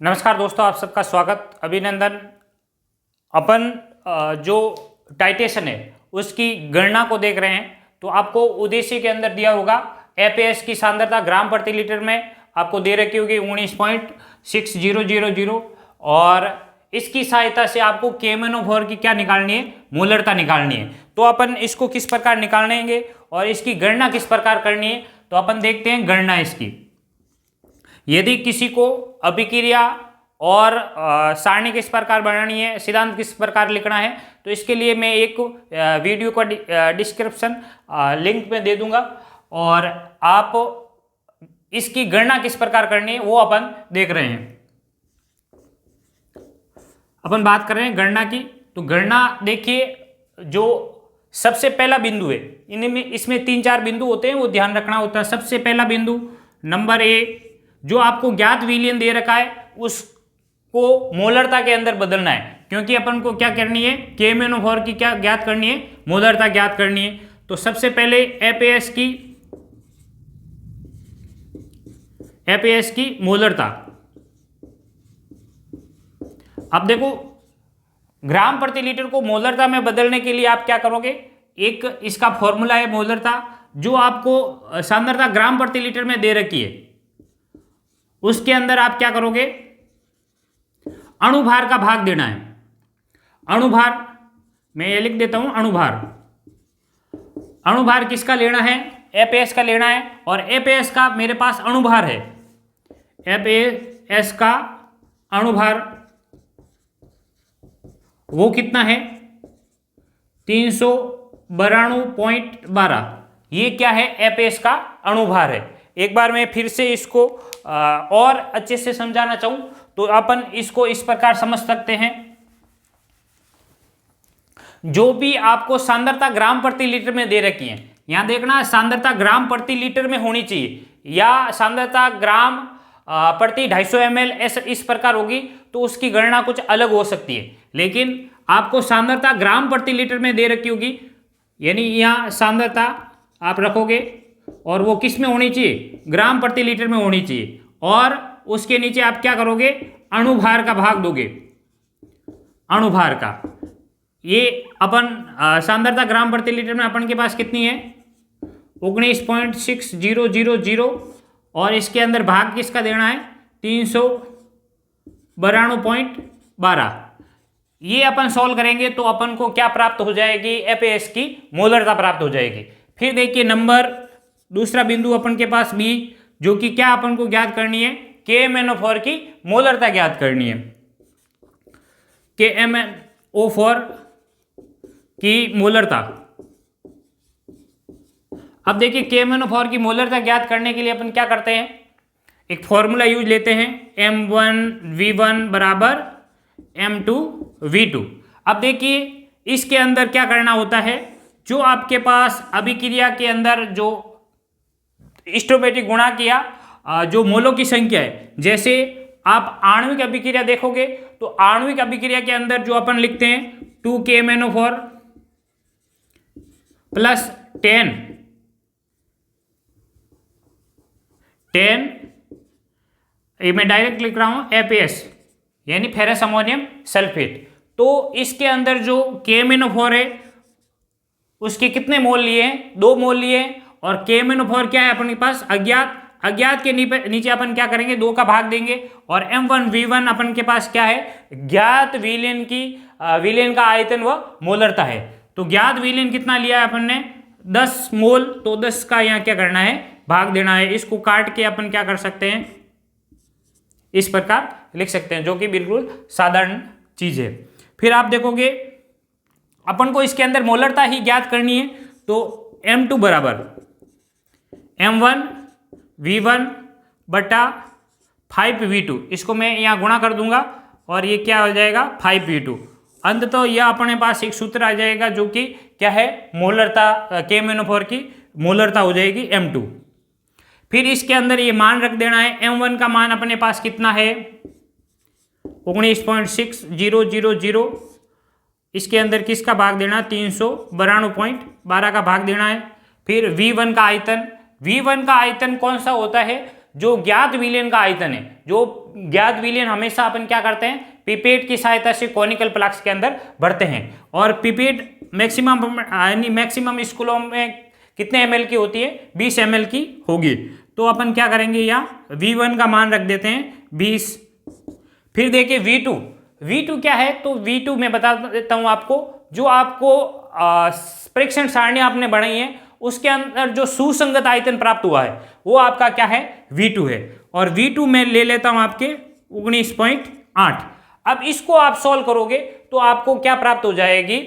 नमस्कार दोस्तों, आप सबका स्वागत, अभिनंदन। अपन जो टाइटेशन है उसकी गणना को देख रहे हैं। तो आपको उद्देश्य के अंदर दिया होगा एपीएस की सांद्रता ग्राम प्रति लीटर में आपको दे रखी होगी 19.6000 और इसकी सहायता से आपको KMnO4 की क्या निकालनी है, मोलरता निकालनी है। तो अपन इसको किस प्रकार निकालेंगे और इसकी गणना किस प्रकार करनी है, तो अपन देखते हैं गणना इसकी। यदि किसी को अभिक्रिया और सारणी किस प्रकार बनानी है, सिद्धांत किस प्रकार लिखना है, तो इसके लिए मैं एक वीडियो का डिस्क्रिप्शन लिंक में दे दूंगा और आप इसकी गणना किस प्रकार करनी है वो अपन देख रहे हैं। अपन बात कर रहे हैं गणना की। तो गणना देखिए, जो सबसे पहला बिंदु है, इनमें इसमें 3-4 बिंदु होते हैं, वो ध्यान रखना होता है। सबसे पहला बिंदु नंबर ए, जो आपको ज्ञात विलयन दे रखा है उसको मोलरता के अंदर बदलना है, क्योंकि अपन को क्या करनी है, KMnO4 की क्या ज्ञात करनी है, मोलरता ज्ञात करनी है। तो सबसे पहले एपीएस की मोलरता। अब देखो, ग्राम प्रति लीटर को मोलरता में बदलने के लिए आप क्या करोगे, एक इसका फॉर्मूला है मोलरता, जो आपको सांद्रता ग्राम प्रति लीटर में दे रखी है। उसके अंदर आप क्या करोगे, अणुभार का भाग देना है। अणुभार मैं ये लिख देता हूं, अणुभार किसका लेना है, एपीएस का लेना है। और एपीएस का मेरे पास अणुभार है, एपीएस का अणुभार वो कितना है, 392.12। ये क्या है, एपीएस का अणुभार है। एक बार मैं फिर से इसको और अच्छे से समझाना चाहूं तो अपन इसको इस प्रकार समझ सकते हैं। जो भी आपको सांद्रता ग्राम प्रति लीटर में दे रखी है, यहां देखना सांद्रता ग्राम प्रति लीटर में होनी चाहिए, या सांद्रता ग्राम प्रति 250 ml इस प्रकार होगी तो उसकी गणना कुछ अलग हो सकती है। लेकिन आपको सांद्रता ग्राम प्रति लीटर में दे रखी होगी, यानी यहां सांद्रता आप रखोगे और वो किस में होनी चाहिए, ग्राम प्रति लीटर में होनी चाहिए। और उसके नीचे आप क्या करोगे, अणुभार का भाग दोगे। अणुभार का ये अपन सांद्रता ग्राम प्रति लीटर में अपन के पास कितनी है, 19.6000 और इसके अंदर भाग किसका देना है, 392.12। ये अपन सॉल्व करेंगे तो अपन को क्या प्राप्त हो जाएगी, एपीएस की मोलरता प्राप्त हो जाएगी। फिर देखिए दूसरा बिंदु अपन के पास बी, जो कि क्या अपन को ज्ञात करनी है, KMnO4 की मोलरता ज्ञात करनी है। KMnO4 की मोलरता। अब देखिए, KMnO4 की मोलरता ज्ञात करने के लिए अपन क्या करते हैं, एक फॉर्मूला यूज लेते हैं, M1V1 बराबर M2V2। अब देखिए, इसके अंदर क्या करना होता है, जो आपके पास अभिक्रिया के अंदर जो स्टोइकोमेट्रिक गुणा किया, जो मोलों की संख्या है, जैसे आप आणविक अभिक्रिया देखोगे तो आणविक अभिक्रिया के अंदर जो अपन लिखते हैं 2KMnO4 प्लस 10 ये मैं डायरेक्ट लिख रहा हूं, एपीएस यानी फेरस अमोनियम सल्फेट। तो इसके अंदर जो KMnO4 है उसके कितने मोल लिए हैं, 2 मोल लिए हैं। और KMnO4 क्या है अपने पास, अज्ञात के नीचे अपन क्या करेंगे, 2 का भाग देंगे। और M1V1 अपन के पास क्या है, ज्ञात विलयन का आयतन व मोलरता है। तो ज्ञात विलयन कितना लिया है अपन ने, 10 मोल, तो 10 का यहाँ क्या करना है, भाग देना है। इसको काट के अपन क्या कर सकते हैं, इस प्रकार लिख सकते हैं, जो कि बिल्कुल साधारण चीज है। फिर आप देखोगे अपन को इसके अंदर मोलरता ही ज्ञात करनी है, तो M2 बराबर M1V1 बटा 5V2, इसको मैं यहाँ गुणा कर दूंगा और ये क्या हो जाएगा, 5V2। अंततः यह अपने पास एक सूत्र आ जाएगा, जो कि क्या है, मोलरता, KMnO4 की मोलरता हो जाएगी M2। फिर इसके अंदर ये मान रख देना है। M1 का मान अपने पास कितना है, 19.6000। इसके अंदर किसका भाग देना, 392.12 का भाग देना है। फिर V1 का आयतन, V1 का आयतन कौन सा होता है, जो ज्ञात विलयन का आयतन है, जो ज्ञात विलयन हमेशा अपन क्या करते हैं, पिपेट की सहायता से कॉनिकल फ्लास्क के अंदर भरते हैं। और पिपेट मैक्सिमम यानी मैक्सिमम स्कूलों में कितने ml की होती है, 20 ml की होगी। तो अपन क्या करेंगे, यहाँ V1 का मान रख देते हैं 20। फिर देखिए V2 क्या है, तो V2 मैं बता देता हूँ आपको। जो आपको परीक्षण सारणी आपने बनाई है उसके अंदर जो सुसंगत आयतन प्राप्त हुआ है वो आपका क्या है, V2 है। और V2 मैं ले लेता हूं आपके 19.8। अब इसको आप सॉल्व करोगे तो आपको क्या प्राप्त हो जाएगी,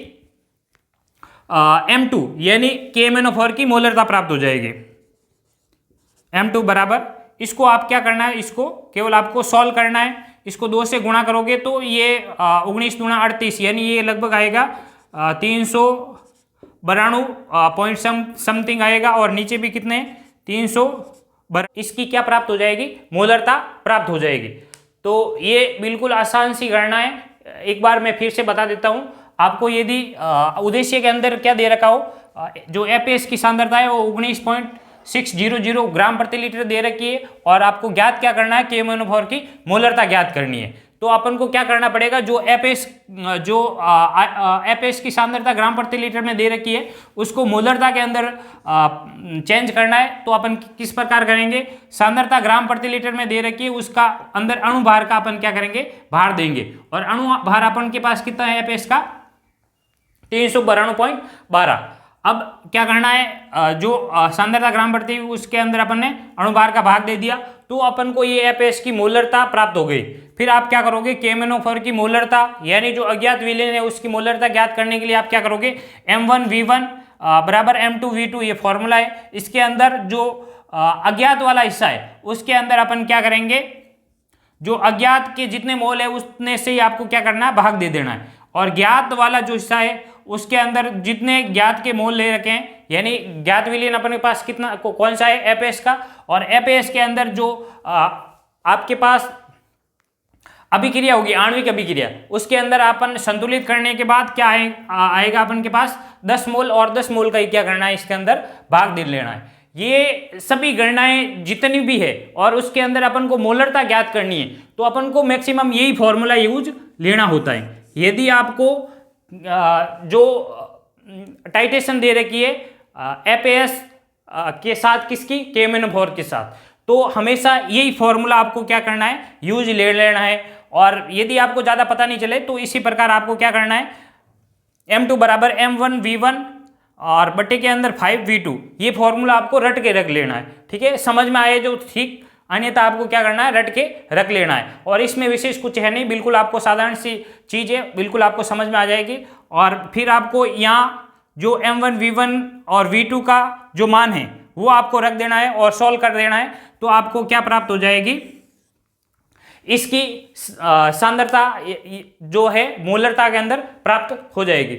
M2 यानी KMnO4 की मोलरता प्राप्त हो जाएगी। M2 बराबर, इसको आप क्या करना है, इसको केवल आपको सॉल्व करना है। इसको 2 से गुणा करोगे तो ये 19 दूना 38 यानी ये लगभग आएगा 392 पॉइंट समथिंग आएगा। और नीचे भी कितने 300, इसकी क्या प्राप्त हो जाएगी, मोलरता प्राप्त हो जाएगी। तो ये बिल्कुल आसान सी गणना है। एक बार मैं फिर से बता देता हूं आपको। यदि उद्देश्य के अंदर क्या दे रखा हो, जो एपीएस की सांद्रता है वो 19.600 ग्राम प्रति लीटर दे रखी है और आपको ज्ञात क्या करना है, KMnO4 की मोलरता ज्ञात करनी है। तो अपन को क्या करना पड़ेगा, जो एपीएस की सांद्रता ग्राम प्रति लीटर में दे रखी है उसको मोलरता के अंदर चेंज करना है। तो अपन किस प्रकार करेंगे, सांद्रता ग्राम प्रति लीटर में दे रखी है, उसका अंदर अणुभार का अपन क्या करेंगे, भार देंगे। और अणुभार अपन के पास कितना है एपीएस का, 392.12। अब क्या करना है, जो सांद्रता ग्राम प्रति उसके अंदर अपन ने अणुभार का भाग दे दिया तो अपन को ये एपीएस की मोलरता प्राप्त हो गई। फिर आप क्या करोगे, KMnO4 की मोलरता यानी जो अज्ञात विलयन है उसकी मोलरता ज्ञात करने के लिए आप क्या करोगे, M1V1 बराबर M2V2 ये फॉर्मूला है। इसके अंदर जो अज्ञात वाला हिस्सा है उसके अंदर अपन क्या करेंगे, जो अज्ञात के जितने मोल है उतने से ही आपको क्या करना है, भाग दे देना है। और ज्ञात वाला जो हिस्सा है उसके अंदर जितने ज्ञात के मोल ले रखे हैं, यानी ज्ञात विलयन अपने पास कितना कौन सा है, एपीएस का। और एपीएस के अंदर जो आपके पास अभिक्रिया होगी, आणविक अभिक्रिया, उसके अंदर अपन संतुलित करने के बाद क्या आएगा अपन के पास 10 मोल। और 10 मोल का ही क्या करना है, इसके अंदर भाग दे लेना है। ये सभी गणनाएं जितनी भी है और उसके अंदर अपन को मोलरता ज्ञात करनी है तो अपन को मैक्सिमम यही फॉर्मूला यूज लेना होता है। यदि आपको जो टाइटेशन दे रखी है एपीएस के साथ, किसकी, KMnO4 के साथ, तो हमेशा यही फॉर्मूला आपको क्या करना है, यूज ले लेना है। और यदि आपको ज़्यादा पता नहीं चले तो इसी प्रकार आपको क्या करना है, M2 बराबर M1V1 और बट्टे के अंदर 5V2 ये फॉर्मूला आपको रट के रख लेना है। ठीक है, समझ में आए जो ठीक, अन्यथा आपको क्या करना है, रट के रख लेना है। और इसमें विशेष कुछ है नहीं, बिल्कुल आपको साधारण सी चीज़ है, बिल्कुल आपको समझ में आ जाएगी। और फिर आपको यहाँ जो M1V1 और V2 का जो मान है वो आपको रख देना है और सॉल्व कर देना है। तो आपको क्या प्राप्त हो जाएगी, इसकी सांद्रता जो है मोलरता के अंदर प्राप्त हो जाएगी।